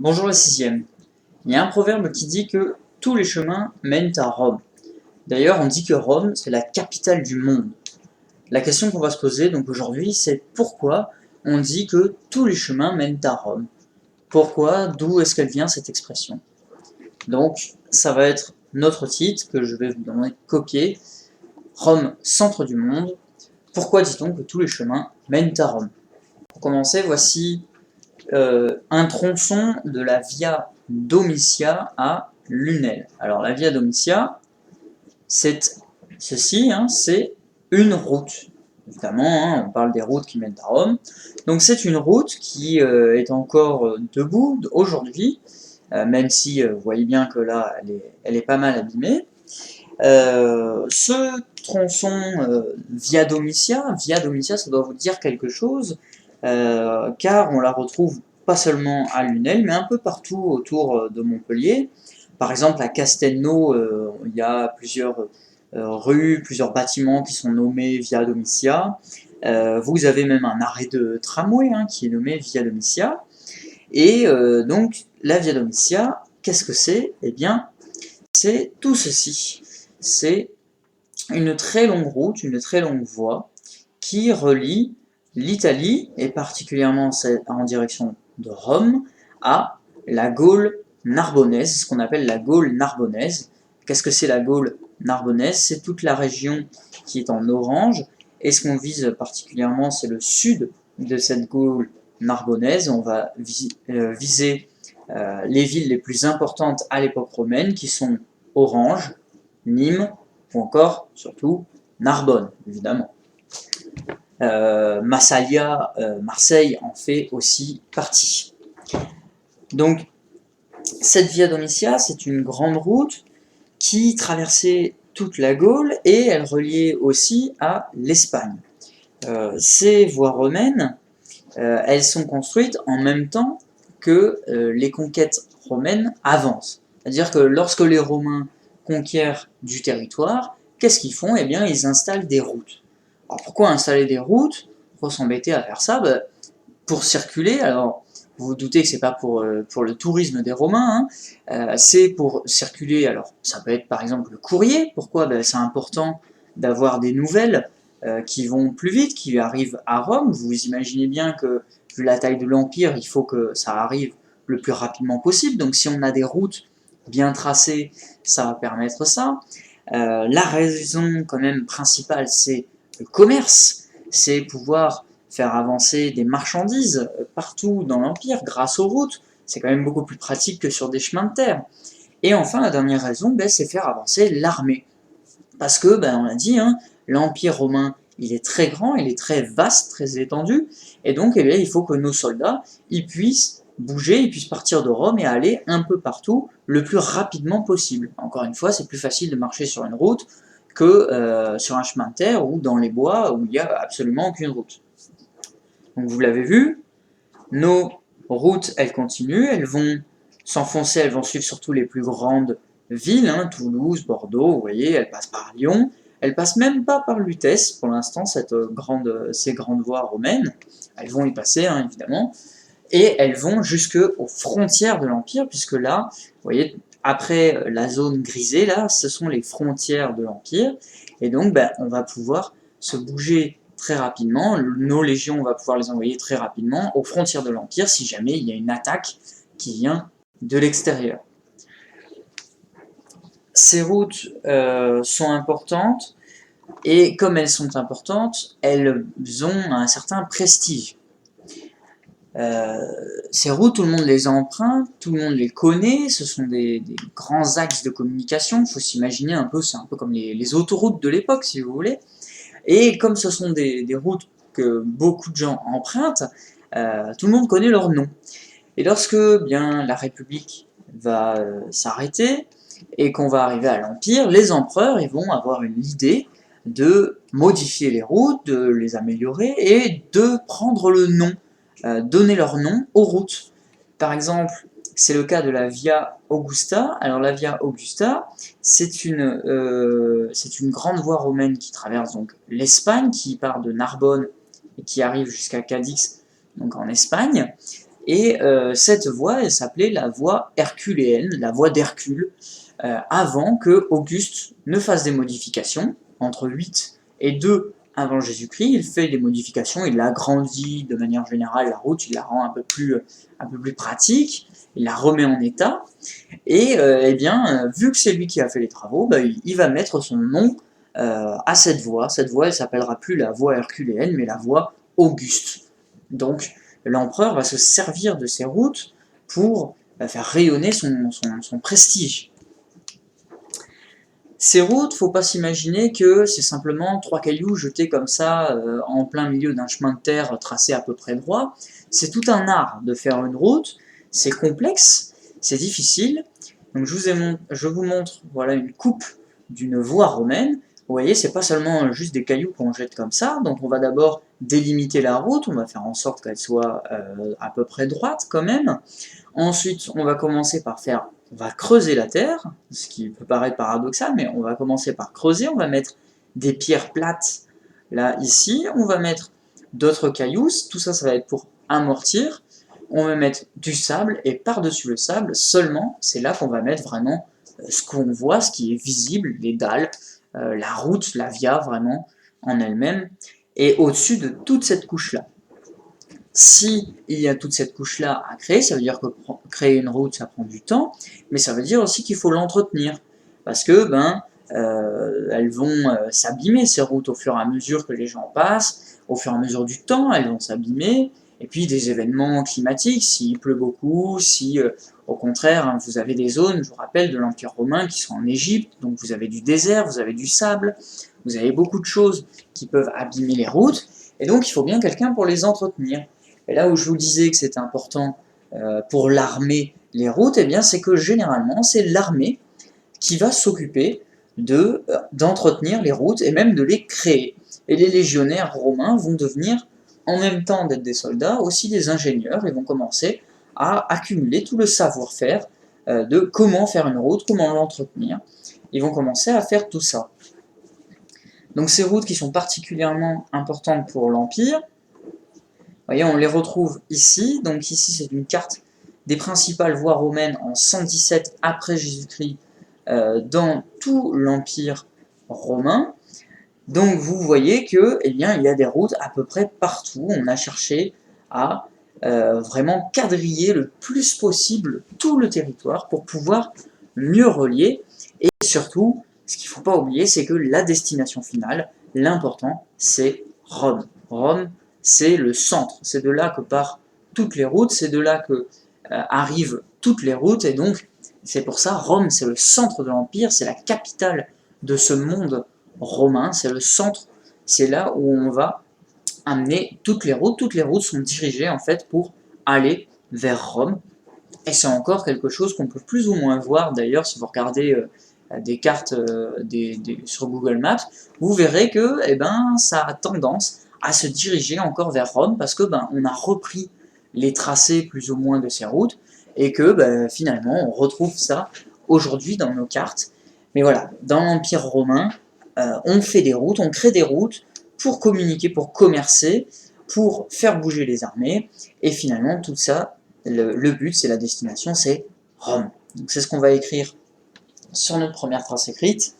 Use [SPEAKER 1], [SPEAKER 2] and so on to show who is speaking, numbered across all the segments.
[SPEAKER 1] Bonjour la sixième. Il y a un proverbe qui dit que tous les chemins mènent à Rome. D'ailleurs, on dit que Rome, c'est la capitale du monde. La question qu'on va se poser donc aujourd'hui, c'est pourquoi on dit que tous les chemins mènent à Rome. Pourquoi, d'où est-ce qu'elle vient cette expression? Donc, ça va être notre titre que je vais vous demander de copier. Rome, centre du monde. Pourquoi dit-on que tous les chemins mènent à Rome? Pour commencer, voici un tronçon de la Via Domitia à Lunel. Alors la Via Domitia, c'est ceci, c'est une route. Évidemment, on parle des routes qui mènent à Rome. Donc c'est une route qui est encore debout aujourd'hui, même si vous voyez bien que là, elle est pas mal abîmée. Ce tronçon Via Domitia, ça doit vous dire quelque chose, car on la retrouve pas seulement à Lunel, mais un peu partout autour de Montpellier. Par exemple, à Castelnau, il y a plusieurs rues, plusieurs bâtiments qui sont nommés Via Domitia. Vous avez même un arrêt de tramway qui est nommé Via Domitia. Et donc, la Via Domitia, qu'est-ce que c'est? Eh bien, c'est tout ceci. C'est une très longue route, une très longue voie qui relie l'Italie, et particulièrement en direction de Rome, à la Gaule narbonnaise, ce qu'on appelle la Gaule narbonnaise. Qu'est-ce que c'est la Gaule narbonnaise? C'est toute la région qui est en orange, et ce qu'on vise particulièrement, c'est le sud de cette Gaule narbonnaise. On va viser les villes les plus importantes à l'époque romaine, qui sont Orange, Nîmes, ou encore, surtout, Narbonne, évidemment. Massalia, Marseille en fait aussi partie. Donc, cette Via Domitia, c'est une grande route qui traversait toute la Gaule et elle reliait aussi à l'Espagne. Ces voies romaines, elles sont construites en même temps que les conquêtes romaines avancent. C'est-à-dire que lorsque les Romains conquièrent du territoire, qu'est-ce qu'ils font? Eh bien, ils installent des routes. Alors pourquoi installer des routes? Pourquoi s'embêter à faire ça? Pour circuler, alors vous vous doutez que c'est pas pour le tourisme des Romains, c'est pour circuler, alors ça peut être par exemple le courrier. Pourquoi? C'est important d'avoir des nouvelles qui vont plus vite, qui arrivent à Rome. Vous imaginez bien que, vu la taille de l'Empire, il faut que ça arrive le plus rapidement possible. Donc si on a des routes bien tracées, ça va permettre ça. La raison quand même principale, c'est le commerce. C'est pouvoir faire avancer des marchandises partout dans l'Empire grâce aux routes. C'est quand même beaucoup plus pratique que sur des chemins de terre. Et enfin, la dernière raison, c'est faire avancer l'armée. Parce que, on l'a dit, l'Empire romain, il est très grand, il est très vaste, très étendu, et donc il faut que nos soldats ils puissent bouger, ils puissent partir de Rome et aller un peu partout le plus rapidement possible. Encore une fois, c'est plus facile de marcher sur une route que sur un chemin de terre ou dans les bois où il n'y a absolument aucune route. Donc vous l'avez vu, nos routes, elles continuent, elles vont s'enfoncer, elles vont suivre surtout les plus grandes villes, Toulouse, Bordeaux, vous voyez, elles passent par Lyon, elles passent même pas par Lutèce pour l'instant, ces grandes voies romaines, elles vont y passer évidemment, et elles vont jusqu'aux frontières de l'Empire, puisque là, vous voyez, après la zone grisée, là, ce sont les frontières de l'Empire, et donc on va pouvoir se bouger très rapidement, nos légions, on va pouvoir les envoyer très rapidement aux frontières de l'Empire si jamais il y a une attaque qui vient de l'extérieur. Ces routes sont importantes, et comme elles sont importantes, elles ont un certain prestige. Ces routes, tout le monde les emprunte, tout le monde les connaît, ce sont des grands axes de communication, il faut s'imaginer un peu, c'est un peu comme les autoroutes de l'époque, si vous voulez. Et comme ce sont des routes que beaucoup de gens empruntent, tout le monde connaît leur nom. Et lorsque la République va s'arrêter et qu'on va arriver à l'Empire, les empereurs ils vont avoir une idée de modifier les routes, de les améliorer et de prendre le nom, donner leur nom aux routes. Par exemple, c'est le cas de la Via Augusta. Alors la Via Augusta, c'est une grande voie romaine qui traverse donc l'Espagne, qui part de Narbonne et qui arrive jusqu'à Cadix, donc en Espagne. Et cette voie, elle s'appelait la voie herculéenne, la voie d'Hercule, avant que Auguste ne fasse des modifications, entre 8 et 2 avant Jésus-Christ. Il fait des modifications, il agrandit de manière générale la route, il la rend un peu plus pratique, il la remet en état, et eh bien, vu que c'est lui qui a fait les travaux, bah, il va mettre son nom à cette voie. Cette voie, elle s'appellera plus la voie herculéenne, mais la voie Auguste. Donc, l'empereur va se servir de ces routes pour faire rayonner son prestige. Ces routes, faut pas s'imaginer que c'est simplement 3 cailloux jetés comme ça en plein milieu d'un chemin de terre tracé à peu près droit. C'est tout un art de faire une route, c'est complexe, c'est difficile. Donc je vous montre voilà, une coupe d'une voie romaine. Vous voyez, c'est pas seulement juste des cailloux qu'on jette comme ça, donc on va d'abord délimiter la route, on va faire en sorte qu'elle soit à peu près droite quand même. Ensuite, on va commencer par on va creuser la terre, ce qui peut paraître paradoxal, mais on va commencer par creuser, on va mettre des pierres plates là, ici, on va mettre d'autres cailloux, tout ça, ça va être pour amortir, on va mettre du sable, et par-dessus le sable, seulement, c'est là qu'on va mettre vraiment ce qu'on voit, ce qui est visible, les dalles, la route, la via vraiment en elle-même, et au-dessus de toute cette couche-là. Si il y a toute cette couche-là à créer, ça veut dire que créer une route, ça prend du temps, mais ça veut dire aussi qu'il faut l'entretenir, parce que elles vont s'abîmer ces routes au fur et à mesure que les gens passent, au fur et à mesure du temps, elles vont s'abîmer, et puis des événements climatiques, s'il pleut beaucoup, si au contraire vous avez des zones, je vous rappelle, de l'Empire romain qui sont en Égypte, donc vous avez du désert, vous avez du sable, vous avez beaucoup de choses qui peuvent abîmer les routes, et donc il faut bien quelqu'un pour les entretenir. Et là où je vous disais que c'était important pour l'armée, les routes, eh bien c'est que généralement c'est l'armée qui va s'occuper d'entretenir les routes et même de les créer. Et les légionnaires romains vont devenir, en même temps d'être des soldats, aussi des ingénieurs et vont commencer à accumuler tout le savoir-faire de comment faire une route, comment l'entretenir. Ils vont commencer à faire tout ça. Donc ces routes qui sont particulièrement importantes pour l'Empire, voyez, on les retrouve ici. Donc ici, c'est une carte des principales voies romaines en 117 après Jésus-Christ dans tout l'Empire romain. Donc vous voyez que, eh bien, il y a des routes à peu près partout. On a cherché à vraiment quadriller le plus possible tout le territoire pour pouvoir mieux relier. Et surtout, ce qu'il ne faut pas oublier, c'est que la destination finale, l'important, c'est Rome. Rome, c'est le centre, c'est de là que partent toutes les routes, c'est de là que arrivent toutes les routes, et donc c'est pour ça, Rome, c'est le centre de l'Empire, c'est la capitale de ce monde romain, c'est le centre, c'est là où on va amener toutes les routes sont dirigées en fait pour aller vers Rome, et c'est encore quelque chose qu'on peut plus ou moins voir d'ailleurs si vous regardez des cartes sur Google Maps, vous verrez que ça a tendance à se diriger encore vers Rome parce que on a repris les tracés plus ou moins de ces routes et que finalement on retrouve ça aujourd'hui dans nos cartes. Mais voilà, dans l'Empire romain, on fait des routes, on crée des routes pour communiquer, pour commercer, pour faire bouger les armées, et finalement tout ça, le but, c'est la destination, c'est Rome. Donc c'est ce qu'on va écrire sur notre première trace écrite.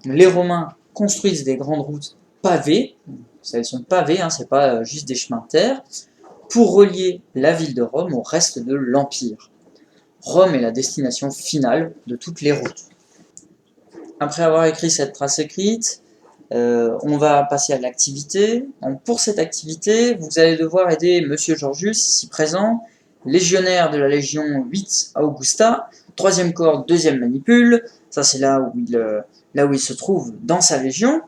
[SPEAKER 1] Les Romains construisent des grandes routes pavées, elles sont pavées, hein, c'est pas juste des chemins de terre, pour relier la ville de Rome au reste de l'Empire. Rome est la destination finale de toutes les routes. Après avoir écrit cette trace écrite, on va passer à l'activité. Pour cette activité, vous allez devoir aider Monsieur Georgius, ici présent, légionnaire de la Légion 8 à Augusta, 3e corps, 2e manipule, ça c'est là où il se trouve dans sa légion.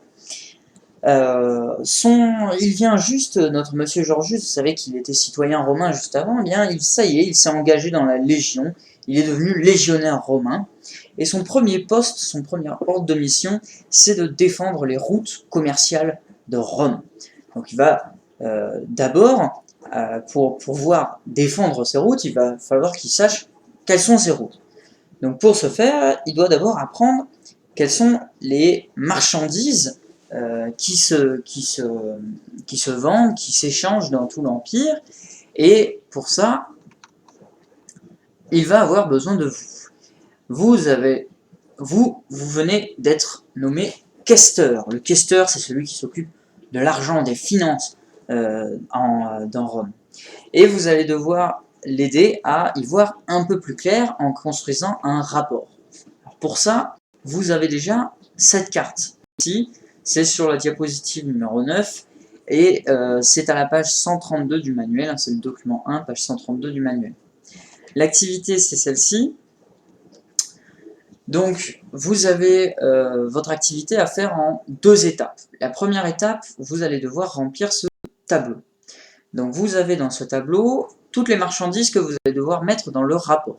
[SPEAKER 1] Il vient juste, notre Monsieur Georgius, vous savez qu'il était citoyen romain juste avant, ça y est, il s'est engagé dans la Légion, il est devenu légionnaire romain, et son premier poste, son premier ordre de mission, c'est de défendre les routes commerciales de Rome. Donc il va d'abord, pour pouvoir défendre ces routes, il va falloir qu'il sache quelles sont ces routes. Donc pour ce faire, il doit d'abord apprendre quelles sont les marchandises qui se vendent, qui s'échangent dans tout l'Empire, et pour ça, il va avoir besoin de vous. Vous venez d'être nommé questeur. Le questeur, c'est celui qui s'occupe de l'argent, des finances dans Rome. Et vous allez devoir l'aider à y voir un peu plus clair en construisant un rapport. Alors pour ça, vous avez déjà cette carte. Ici, c'est sur la diapositive numéro 9 et c'est à la page 132 du manuel, c'est le document 1, page 132 du manuel. L'activité, c'est celle-ci. Donc, vous avez votre activité à faire en 2 étapes. La première étape, vous allez devoir remplir ce tableau. Donc, vous avez dans ce tableau toutes les marchandises que vous allez devoir mettre dans le rapport.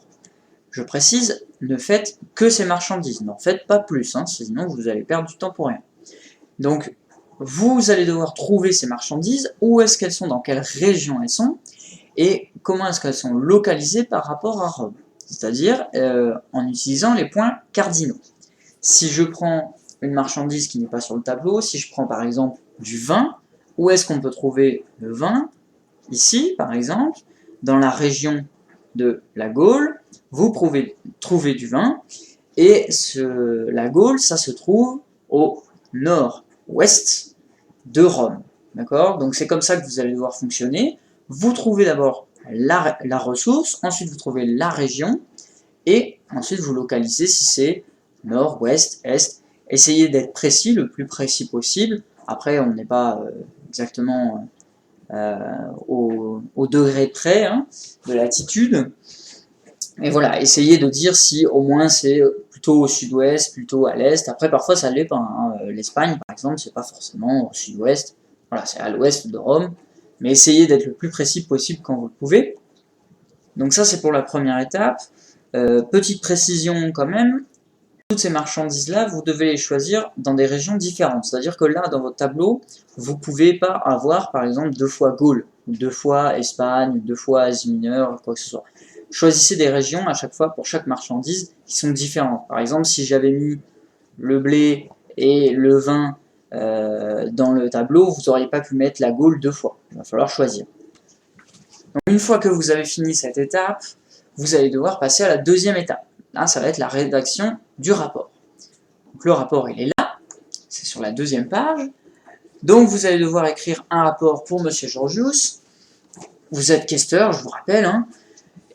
[SPEAKER 1] Je précise, ne faites que ces marchandises, n'en faites pas plus, hein, sinon vous allez perdre du temps pour rien. Donc, vous allez devoir trouver ces marchandises, où est-ce qu'elles sont, dans quelle région elles sont, et comment est-ce qu'elles sont localisées par rapport à Rome, c'est-à-dire en utilisant les points cardinaux. Si je prends une marchandise qui n'est pas sur le tableau, si je prends par exemple du vin, où est-ce qu'on peut trouver le vin? Ici, par exemple, dans la région de la Gaule, vous pouvez trouver du vin, et la Gaule, ça se trouve au nord-ouest de Rome. D'accord? Donc c'est comme ça que vous allez devoir fonctionner. Vous trouvez d'abord la ressource, ensuite vous trouvez la région, et ensuite vous localisez si c'est nord, ouest, est. Essayez d'être précis, le plus précis possible. Après, on n'est pas exactement au degré près hein, de latitude. Et voilà, essayez de dire si au moins c'est plutôt au sud-ouest, plutôt à l'est. Après, parfois ça l'est pas. Hein. L'Espagne, par exemple, c'est pas forcément au sud-ouest. Voilà, c'est à l'ouest de Rome. Mais essayez d'être le plus précis possible quand vous le pouvez. Donc ça, c'est pour la première étape. Petite précision quand même, toutes ces marchandises-là, vous devez les choisir dans des régions différentes. C'est-à-dire que là, dans votre tableau, vous ne pouvez pas avoir, par exemple, 2 fois Gaule, 2 fois Espagne, 2 fois Asie mineure, quoi que ce soit. Choisissez des régions à chaque fois pour chaque marchandise qui sont différentes. Par exemple, si j'avais mis le blé et le vin dans le tableau, vous n'auriez pas pu mettre la Gaule 2 fois. Il va falloir choisir. Donc, une fois que vous avez fini cette étape, vous allez devoir passer à la deuxième étape. Là, ça va être la rédaction du rapport. Donc, le rapport, il est là, c'est sur la deuxième page. Donc, vous allez devoir écrire un rapport pour M. Georgius. Vous êtes questeur, je vous rappelle, hein,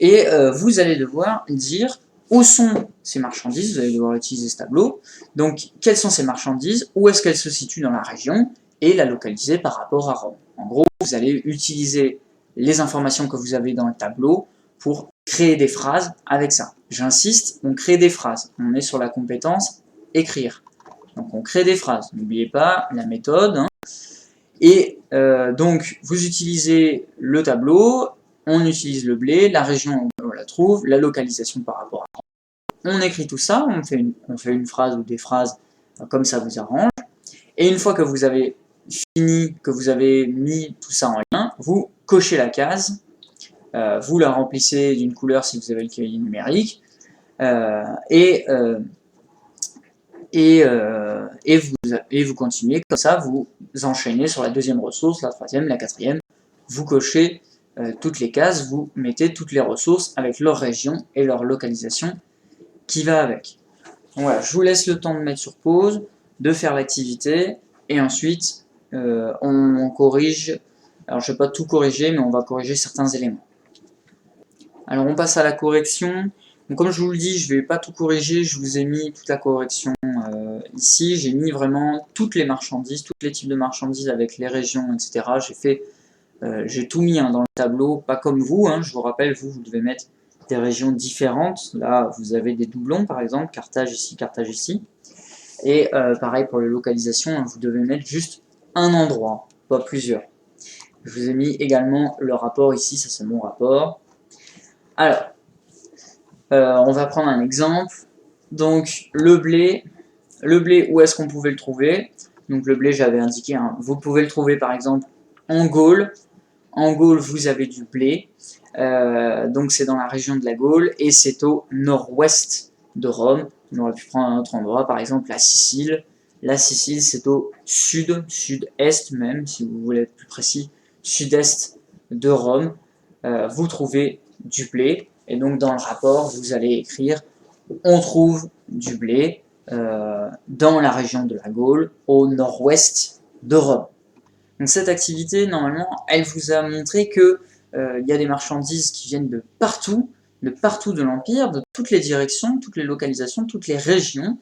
[SPEAKER 1] et vous allez devoir dire où sont ces marchandises, vous allez devoir utiliser ce tableau. Donc, quelles sont ces marchandises, où est-ce qu'elles se situent dans la région, et la localiser par rapport à Rome. En gros, vous allez utiliser les informations que vous avez dans le tableau pour créer des phrases avec ça. J'insiste, on crée des phrases. On est sur la compétence écrire. Donc on crée des phrases. N'oubliez pas la méthode. Hein. Et donc vous utilisez le tableau, on utilise le blé, la région où on la trouve, la localisation par rapport à... On écrit tout ça, on fait une phrase ou des phrases comme ça vous arrange. Et une fois que vous avez fini, que vous avez mis tout ça en lien, vous cochez la case. Vous la remplissez d'une couleur si vous avez le cahier numérique, et vous continuez comme ça, vous enchaînez sur la deuxième ressource, la troisième, la quatrième, vous cochez toutes les cases, vous mettez toutes les ressources avec leur région et leur localisation qui va avec. Donc voilà, je vous laisse le temps de mettre sur pause, de faire l'activité, et ensuite on corrige, alors je ne vais pas tout corriger, mais on va corriger certains éléments. Alors on passe à la correction. Donc, comme je vous le dis, je ne vais pas tout corriger, je vous ai mis toute la correction ici. J'ai mis vraiment toutes les marchandises, tous les types de marchandises avec les régions, etc. J'ai tout mis hein, dans le tableau, pas comme vous. Hein, je vous rappelle, vous devez mettre des régions différentes. Là, vous avez des doublons, par exemple, Carthage ici, Carthage ici. Et pareil pour les localisations, hein, vous devez mettre juste un endroit, pas plusieurs. Je vous ai mis également le rapport ici, ça c'est mon rapport. Alors, on va prendre un exemple. Donc, le blé, où est-ce qu'on pouvait le trouver? Donc, le blé, j'avais indiqué, hein, vous pouvez le trouver par exemple en Gaule. En Gaule, vous avez du blé. Donc, c'est dans la région de la Gaule et c'est au nord-ouest de Rome. On aurait pu prendre un autre endroit, par exemple la Sicile. La Sicile, c'est au sud, sud-est même, si vous voulez être plus précis, sud-est de Rome. Vous trouvez du blé. Et donc dans le rapport, vous allez écrire « On trouve du blé dans la région de la Gaule, au nord-ouest de Rome ». Donc cette activité, normalement, elle vous a montré que y a des marchandises qui viennent de partout de l'Empire, de toutes les directions, toutes les localisations, toutes les régions.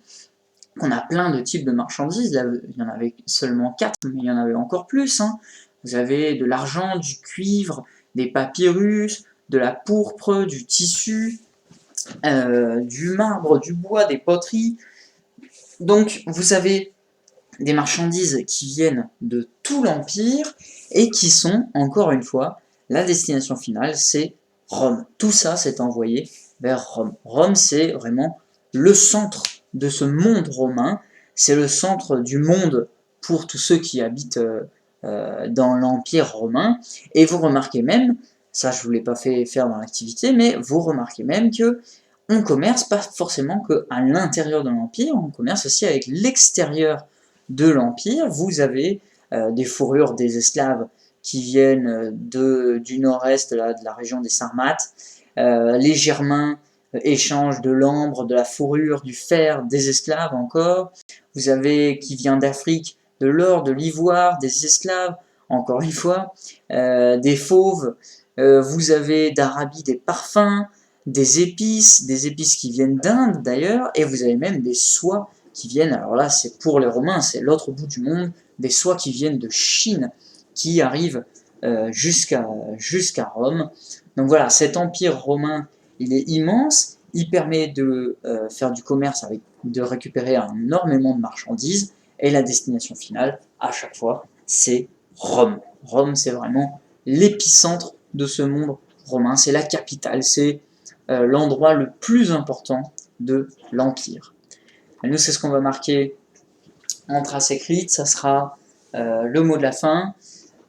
[SPEAKER 1] On a plein de types de marchandises, là, il y en avait seulement 4, mais il y en avait encore plus. Hein. Vous avez de l'argent, du cuivre, des papyrus, de la pourpre, du tissu, du marbre, du bois, des poteries. Donc vous avez des marchandises qui viennent de tout l'Empire et qui sont, encore une fois, la destination finale, c'est Rome. Tout ça s'est envoyé vers Rome. Rome, c'est vraiment le centre de ce monde romain, c'est le centre du monde pour tous ceux qui habitent dans l'Empire romain, et vous remarquez même, ça je ne vous l'ai pas fait faire dans l'activité, mais vous remarquez même que on commerce pas forcément qu'à l'intérieur de l'Empire, on commerce aussi avec l'extérieur de l'Empire. Vous avez des fourrures des esclaves qui viennent du nord-est de la région des Sarmates. Les Germains échangent de l'ambre, de la fourrure, du fer, des esclaves encore. Vous avez qui vient d'Afrique, de l'or, de l'ivoire, des esclaves, encore une fois, des fauves. Vous avez d'Arabie des parfums, des épices qui viennent d'Inde d'ailleurs, et vous avez même des soies qui viennent, alors là c'est pour les Romains, c'est l'autre bout du monde, des soies qui viennent de Chine, qui arrivent jusqu'à Rome. Donc voilà, cet empire romain, il est immense, il permet de faire du commerce, de récupérer énormément de marchandises, et la destination finale, à chaque fois, c'est Rome. Rome, c'est vraiment l'épicentre de ce monde romain, c'est la capitale, c'est l'endroit le plus important de l'Empire. Et nous, c'est ce qu'on va marquer en trace écrite, ça sera le mot de la fin.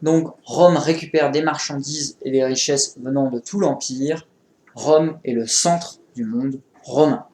[SPEAKER 1] Donc, Rome récupère des marchandises et des richesses venant de tout l'Empire. Rome est le centre du monde romain.